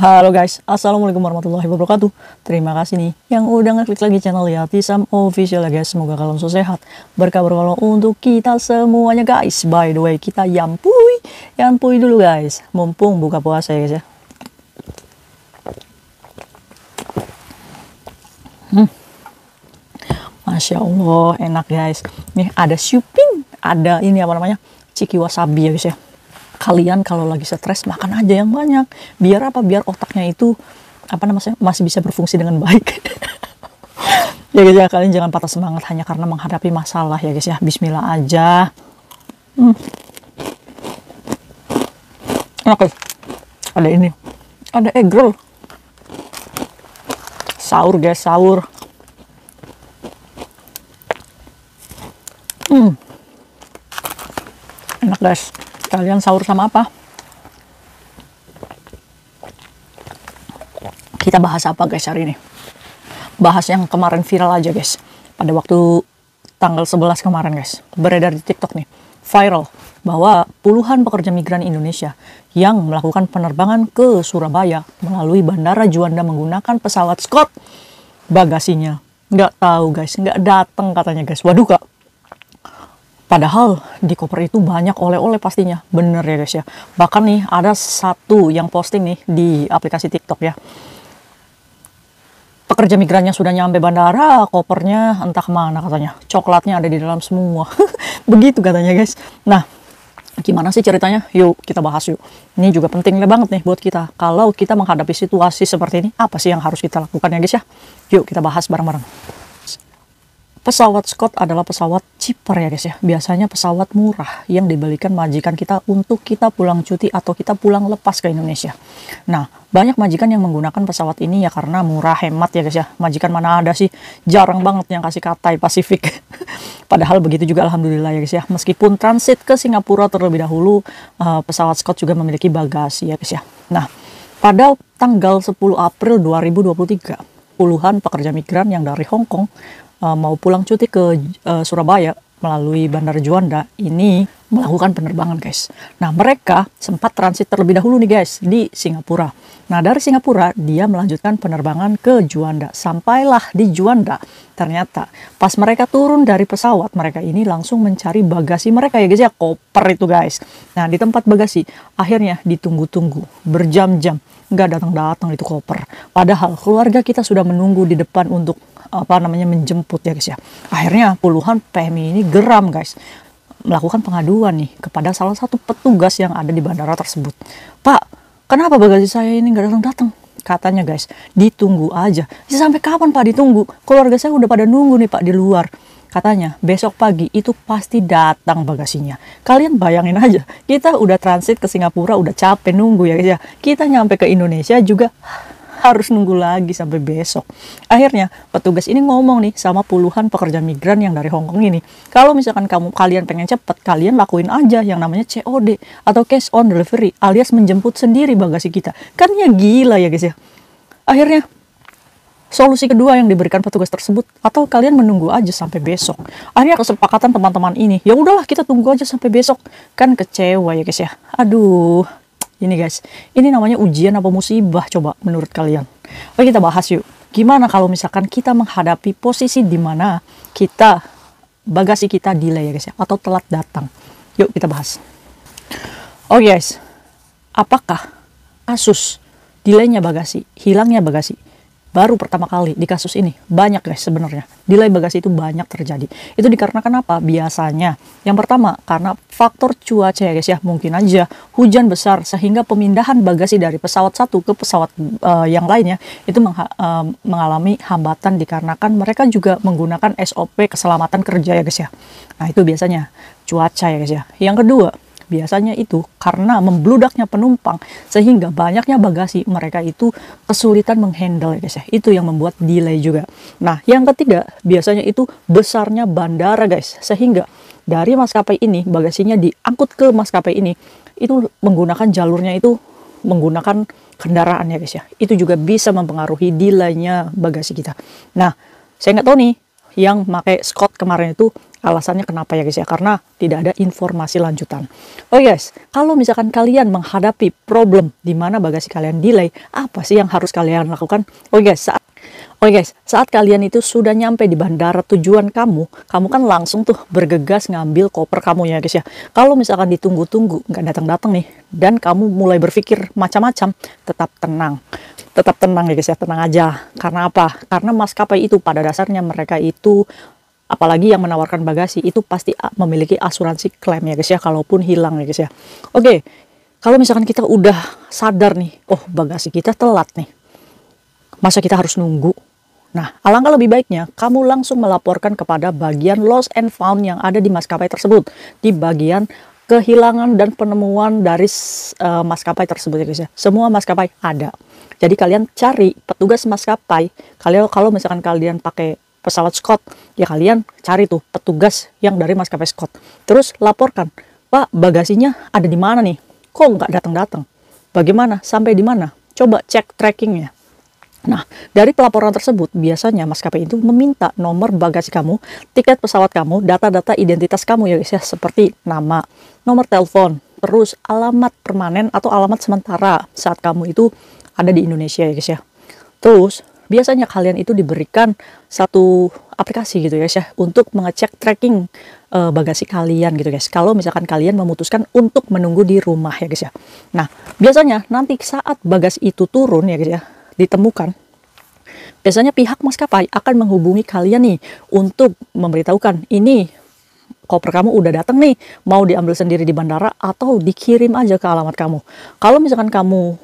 Halo guys, assalamualaikum warahmatullahi wabarakatuh. Terima kasih nih yang udah ngeklik lagi channel Yatisam Official ya guys. Semoga kalian selalu sehat, berkah berkah untuk kita semuanya guys. By the way, kita yampuy dulu guys. Mumpung buka puasa ya guys ya. Masya Allah, enak guys. Nih ada syuping, ada ini apa namanya, ciki wasabi ya guys ya. Kalian kalau lagi stres makan aja yang banyak. Biar apa? Biar otaknya itu apa namanya masih bisa berfungsi dengan baik. Ya guys ya, kalian jangan patah semangat hanya karena menghadapi masalah ya guys ya. Bismillah aja. Oke. Ada ini. Ada egg roll. Sahur guys, sahur. Enak guys. Kalian sahur sama apa? Kita bahas apa guys hari ini? Bahas yang kemarin viral aja guys. Pada waktu tanggal 11 kemarin guys. Beredar di TikTok nih. Viral. Bahwa puluhan pekerja migran Indonesia yang melakukan penerbangan ke Surabaya melalui Bandara Juanda menggunakan pesawat Scott. Bagasinya nggak tahu guys. Nggak datang katanya guys. Waduh kak. Padahal di koper itu banyak oleh-oleh pastinya. Bener ya guys ya. Bahkan nih ada satu yang posting nih di aplikasi TikTok ya. Pekerja migrannya sudah nyampe bandara, kopernya entah kemana katanya. Coklatnya ada di dalam semua. Begitu katanya guys. Nah, gimana sih ceritanya? Yuk kita bahas yuk. Ini juga penting banget nih buat kita. Kalau kita menghadapi situasi seperti ini, apa sih yang harus kita lakukan ya guys ya? Yuk kita bahas bareng-bareng. Pesawat Scott adalah pesawat cheaper ya guys ya. Biasanya pesawat murah yang dibelikan majikan kita untuk kita pulang cuti atau kita pulang lepas ke Indonesia. Nah, banyak majikan yang menggunakan pesawat ini ya karena murah, hemat ya guys ya. Majikan mana ada sih, jarang banget yang kasih Cathay Pacific. Padahal begitu juga alhamdulillah ya guys ya. Meskipun transit ke Singapura terlebih dahulu, pesawat Scott juga memiliki bagasi ya guys ya. Nah, pada tanggal 10 April 2023, puluhan pekerja migran yang dari Hong Kong mau pulang cuti ke Surabaya melalui Bandara Juanda ini melakukan penerbangan guys. Nah mereka sempat transit terlebih dahulu nih guys di Singapura. Nah dari Singapura dia melanjutkan penerbangan ke Juanda. Sampailah di Juanda. Ternyata pas mereka turun dari pesawat mereka ini langsung mencari bagasi mereka ya guys ya. Koper itu guys. Nah di tempat bagasi akhirnya ditunggu-tunggu berjam-jam. Nggak datang-datang itu koper. Padahal keluarga kita sudah menunggu di depan untuk menjemput ya guys ya. Akhirnya puluhan PMI ini geram guys, melakukan pengaduan nih kepada salah satu petugas yang ada di bandara tersebut. Pak, kenapa bagasi saya ini nggak datang-datang? Katanya guys, ditunggu aja. Ya, sampai kapan Pak ditunggu? Keluarga saya udah pada nunggu nih Pak di luar. Katanya besok pagi itu pasti datang bagasinya. Kalian bayangin aja, kita udah transit ke Singapura, udah capek nunggu ya guys ya. Kita nyampe ke Indonesia juga harus nunggu lagi sampai besok. Akhirnya petugas ini ngomong nih sama puluhan pekerja migran yang dari Hong Kong ini. Kalau misalkan kalian pengen cepet, kalian lakuin aja yang namanya COD atau cash on delivery alias menjemput sendiri bagasi kita. Kan ya gila ya guys ya. Akhirnya solusi kedua yang diberikan petugas tersebut, atau kalian menunggu aja sampai besok. Akhirnya kesepakatan teman-teman ini, ya udahlah kita tunggu aja sampai besok. Kan kecewa ya guys ya. Aduh. Ini guys, ini namanya ujian apa musibah coba menurut kalian? Oke kita bahas yuk. Gimana kalau misalkan kita menghadapi posisi di mana bagasi kita delay ya guys ya, atau telat datang? Yuk kita bahas. Oke guys, apakah kasus delaynya bagasi, hilangnya bagasi baru pertama kali di kasus ini? Banyak guys sebenarnya. Delay bagasi itu banyak terjadi. Itu dikarenakan apa? Biasanya yang pertama karena faktor cuaca ya guys ya. Mungkin aja hujan besar sehingga pemindahan bagasi dari pesawat satu ke pesawat yang lainnya itu mengalami hambatan dikarenakan mereka juga menggunakan SOP keselamatan kerja ya guys ya. Nah itu biasanya cuaca ya guys ya. Yang kedua biasanya itu karena membludaknya penumpang sehingga banyaknya bagasi mereka itu kesulitan menghandle ya guys ya. Itu yang membuat delay juga. Nah yang ketiga biasanya itu besarnya bandara guys, sehingga dari maskapai ini bagasinya diangkut ke maskapai ini itu menggunakan jalurnya itu menggunakan kendaraan ya guys ya. Itu juga bisa mempengaruhi delaynya bagasi kita. Nah saya nggak tahu nih yang pakai Scott kemarin itu Alasannya kenapa ya guys ya? Karena tidak ada informasi lanjutan. Oh guys, kalau misalkan kalian menghadapi problem di mana bagasi kalian delay, apa sih yang harus kalian lakukan? Oh guys, saat kalian itu sudah nyampe di bandara tujuan kamu kan langsung tuh bergegas ngambil koper kamu ya guys ya. Kalau misalkan ditunggu-tunggu, nggak datang-datang nih, dan kamu mulai berpikir macam-macam, tetap tenang. Tetap tenang ya guys ya, tenang aja. Karena apa? Karena maskapai itu pada dasarnya mereka itu, apalagi yang menawarkan bagasi, itu pasti memiliki asuransi klaim ya guys ya, kalaupun hilang ya guys ya. Oke, kalau misalkan kita udah sadar nih, oh bagasi kita telat nih, masa kita harus nunggu? Nah, alangkah lebih baiknya kamu langsung melaporkan kepada bagian lost and found yang ada di maskapai tersebut, di bagian kehilangan dan penemuan dari maskapai tersebut ya guys ya. Semua maskapai ada. Jadi kalian cari petugas maskapai. Kalau misalkan kalian pakai pesawat Scott, ya kalian cari tuh petugas yang dari maskapai Scott. Terus laporkan, Pak, bagasinya ada di mana nih? Kok nggak datang-datang? Bagaimana? Sampai di mana? Coba cek trackingnya. Nah, dari pelaporan tersebut, biasanya maskapai itu meminta nomor bagasi kamu, tiket pesawat kamu, data-data identitas kamu ya guys ya, seperti nama, nomor telepon, terus alamat permanen atau alamat sementara saat kamu itu ada di Indonesia ya guys ya. Terus, biasanya kalian itu diberikan satu aplikasi gitu ya guys ya, untuk mengecek tracking bagasi kalian gitu guys. Kalau misalkan kalian memutuskan untuk menunggu di rumah ya guys ya. Nah, biasanya nanti saat bagasi itu turun ya guys ya, ditemukan, biasanya pihak maskapai akan menghubungi kalian nih untuk memberitahukan, ini koper kamu udah datang nih, mau diambil sendiri di bandara atau dikirim aja ke alamat kamu. Kalau misalkan kamu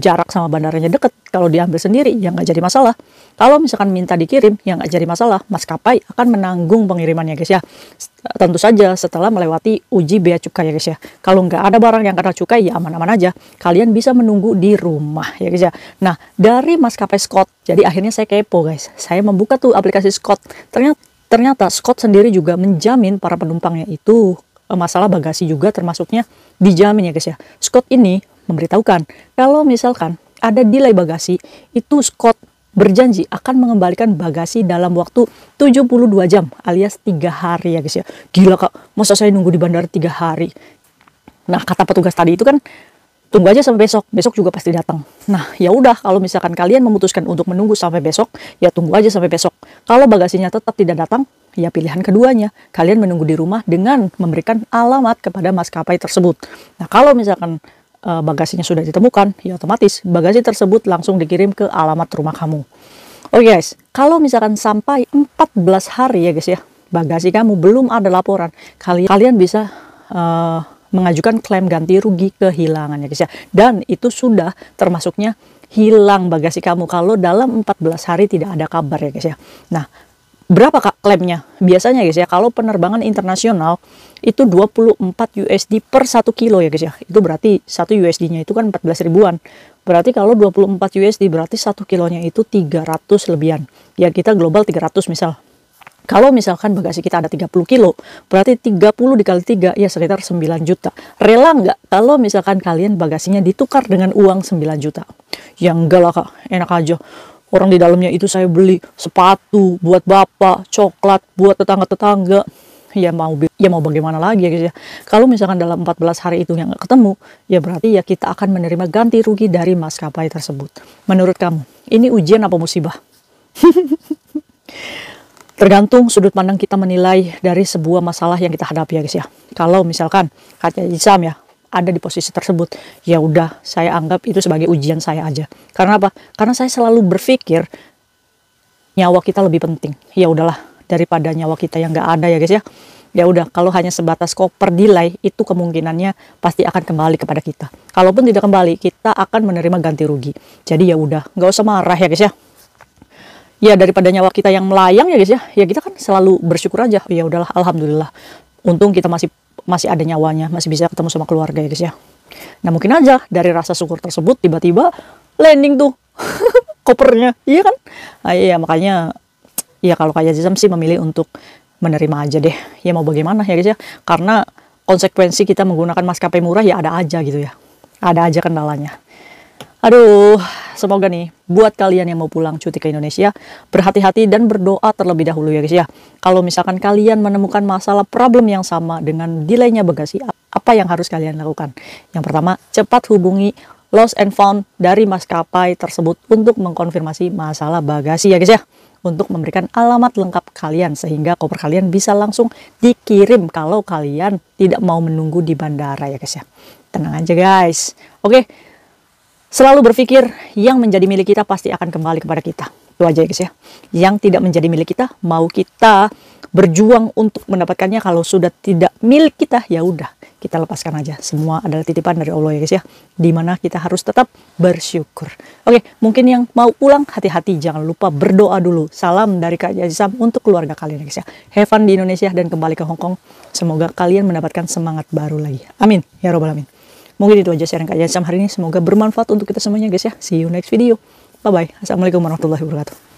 jarak sama bandaranya deket, kalau diambil sendiri ya nggak jadi masalah. Kalau misalkan minta dikirim ya nggak jadi masalah, maskapai akan menanggung pengirimannya guys ya. Tentu saja setelah melewati uji bea cukai ya guys ya. Kalau nggak ada barang yang kena cukai ya aman-aman aja, kalian bisa menunggu di rumah ya guys ya. Nah, dari maskapai Scott, jadi akhirnya saya kepo guys, saya membuka tuh aplikasi Scott. Ternyata Scott sendiri juga menjamin para penumpangnya itu masalah bagasi juga termasuknya dijamin ya guys ya. Scott ini memberitahukan kalau misalkan ada delay bagasi, itu Scott berjanji akan mengembalikan bagasi dalam waktu 72 jam alias 3 hari ya guys ya. Gila kak, masa saya nunggu di bandara 3 hari? Nah, kata petugas tadi itu kan, tunggu aja sampai besok, besok juga pasti datang. Nah, ya udah, kalau misalkan kalian memutuskan untuk menunggu sampai besok, ya tunggu aja sampai besok. Kalau bagasinya tetap tidak datang, ya pilihan keduanya, kalian menunggu di rumah dengan memberikan alamat kepada maskapai tersebut. Nah, kalau misalkan bagasinya sudah ditemukan, ya otomatis bagasi tersebut langsung dikirim ke alamat rumah kamu. Oke guys, kalau misalkan sampai 14 hari ya guys ya, bagasi kamu belum ada laporan, kalian bisa mengajukan klaim ganti rugi kehilangan ya guys ya. Dan itu sudah termasuknya hilang bagasi kamu kalau dalam 14 hari tidak ada kabar ya guys ya. Nah, berapa kak klaimnya? Biasanya guys ya, kalau penerbangan internasional itu 24 USD per 1 kilo ya guys ya. Itu berarti 1 USD-nya itu kan 14 ribuan. Berarti kalau 24 USD berarti 1 kilonya itu 300 lebihan. Ya kita global 300 misal. Kalau misalkan bagasi kita ada 30 kilo, berarti 30 dikali 3 ya sekitar 9 juta. Rela nggak kalau misalkan kalian bagasinya ditukar dengan uang 9 juta? Ya enggak lah kak, enak aja. Orang di dalamnya itu saya beli sepatu buat bapak, coklat buat tetangga-tetangga. Ya mau bagaimana lagi ya guys ya. Kalau misalkan dalam 14 hari itu yang nggak ketemu, ya berarti ya kita akan menerima ganti rugi dari maskapai tersebut. Menurut kamu, ini ujian apa musibah? Tergantung sudut pandang kita menilai dari sebuah masalah yang kita hadapi ya guys ya. Kalau misalkan Kak Isam ya ada di posisi tersebut, ya udah saya anggap itu sebagai ujian saya aja. Karena apa? Karena saya selalu berpikir nyawa kita lebih penting. Ya udahlah, daripada nyawa kita yang nggak ada ya guys ya. Ya udah, kalau hanya sebatas koper delay, itu kemungkinannya pasti akan kembali kepada kita. Kalaupun tidak kembali, kita akan menerima ganti rugi. Jadi ya udah, nggak usah marah ya guys ya. Ya daripada nyawa kita yang melayang ya guys ya. Ya kita kan selalu bersyukur aja. Ya udahlah, alhamdulillah. Untung kita masih ada nyawanya, masih bisa ketemu sama keluarga ya guys ya. Nah mungkin aja dari rasa syukur tersebut tiba-tiba landing tuh kopernya, iya kan? Nah, iya makanya ya kalau kayak Zizam sih memilih untuk menerima aja deh. Ya mau bagaimana ya guys ya, karena konsekuensi kita menggunakan maskapai murah ya ada aja gitu ya, ada aja kendalanya. Aduh, semoga nih buat kalian yang mau pulang cuti ke Indonesia, berhati-hati dan berdoa terlebih dahulu ya guys ya. Kalau misalkan kalian menemukan masalah problem yang sama dengan delaynya bagasi, apa yang harus kalian lakukan? Yang pertama, cepat hubungi Lost and Found dari maskapai tersebut untuk mengkonfirmasi masalah bagasi ya guys ya. Untuk memberikan alamat lengkap kalian sehingga koper kalian bisa langsung dikirim kalau kalian tidak mau menunggu di bandara ya guys ya. Tenang aja guys. Oke. Selalu berpikir yang menjadi milik kita pasti akan kembali kepada kita. Itu aja ya guys ya. Yang tidak menjadi milik kita, mau kita berjuang untuk mendapatkannya. Kalau sudah tidak milik kita, ya udah kita lepaskan aja. Semua adalah titipan dari Allah ya guys ya. Dimana kita harus tetap bersyukur. Oke, mungkin yang mau pulang hati-hati, jangan lupa berdoa dulu. Salam dari Kak Jazam untuk keluarga kalian ya guys ya. Have fun di Indonesia dan kembali ke Hong Kong. Semoga kalian mendapatkan semangat baru lagi. Amin ya robbal alamin. Mungkin itu aja sharing Kak Jazam hari ini. Semoga bermanfaat untuk kita semuanya guys ya. See you next video. Bye-bye. Assalamualaikum warahmatullahi wabarakatuh.